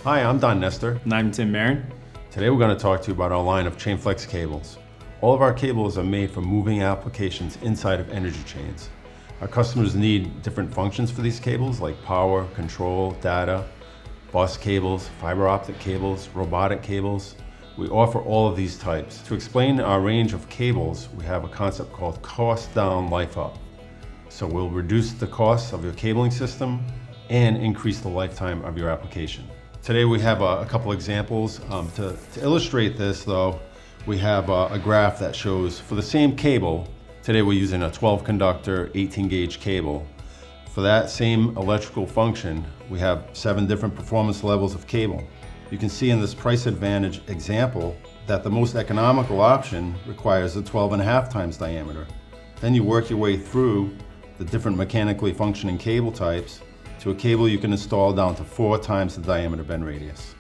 Hi, I'm Don Nestor. And I'm Tim Marran. Today we're going to talk to you about our line of chain flex cables. All of our cables are made for moving applications inside of energy chains. Our customers need different functions for these cables like power, control, data, bus cables, fiber optic cables, robotic cables. We offer all of these types. To explain our range of cables, we have a concept called cost down, life up. So we'll reduce the cost of your cabling system and increase the lifetime of your application. Today we have a couple examples. To illustrate this though, we have a graph that shows for the same cable, today we're using a 12 conductor, 18 gauge cable. For that same electrical function, we have 7 different performance levels of cable. You can see in this price advantage example that the most economical option requires a 12.5 times diameter. Then you work your way through the different mechanically functioning cable types to a cable you can install down to 4 times the diameter bend radius.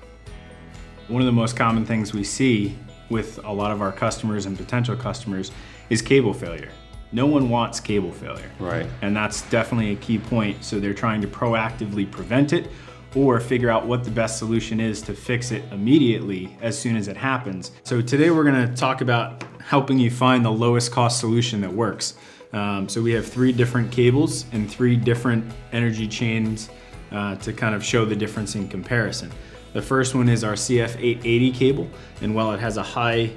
One of the most common things we see with a lot of our customers and potential customers is cable failure. No one wants cable failure. Right. And that's definitely a key point. So they're trying to proactively prevent it or figure out what the best solution is to fix it immediately as soon as it happens. So today we're gonna talk about helping you find the lowest cost solution that works. So we have 3 different cables and 3 different energy chains to kind of show the difference in comparison. The first one is our CF880 cable, and while it has a high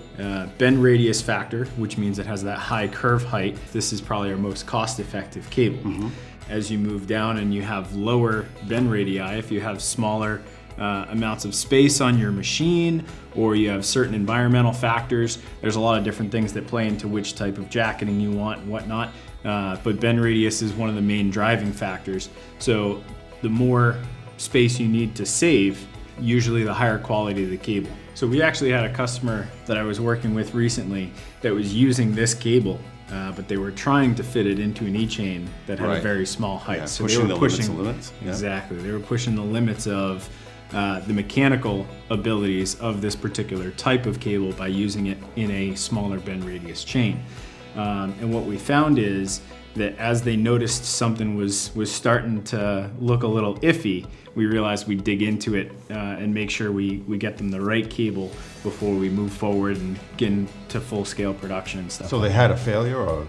bend radius factor, which means it has that high curve height, this is probably our most cost-effective cable. Mm-hmm. As you move down and you have lower bend radii, if you have smaller amounts of space on your machine, or you have certain environmental factors, there's a lot of different things that play into which type of jacketing you want and whatnot, but bend radius is one of the main driving factors. So the more space you need to save, usually the higher quality of the cable. So we actually had a customer that I was working with recently that was using this cable, but they were trying to fit it into an E-chain that had a very small height. Yeah, so pushing they were the limits. Exactly. They were pushing the limits of the mechanical abilities of this particular type of cable by using it in a smaller bend radius chain. And what we found is that as they noticed something was starting to look a little iffy, we realized we'd dig into it and make sure we get them the right cable before we move forward and get into full-scale production and stuff. So they had a failure, or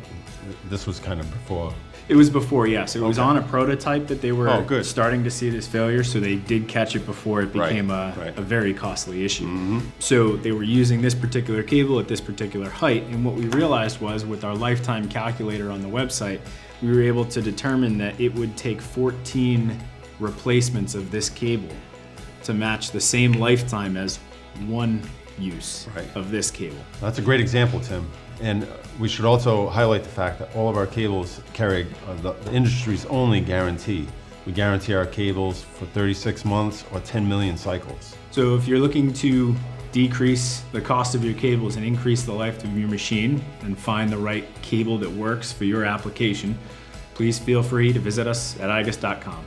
this was kind of before? It was before, yes. It was on a prototype that they were starting to see this failure, so they did catch it before it became a very costly issue. Mm-hmm. So they were using this particular cable at this particular height, and what we realized was with our lifetime calculator on the website, we were able to determine that it would take 14 replacements of this cable to match the same lifetime as one use of this cable. That's a great example, Tim. And we should also highlight the fact that all of our cables carry the industry's only guarantee. We guarantee our cables for 36 months or 10 million cycles. So if you're looking to decrease the cost of your cables and increase the life of your machine and find the right cable that works for your application, please feel free to visit us at igus.com.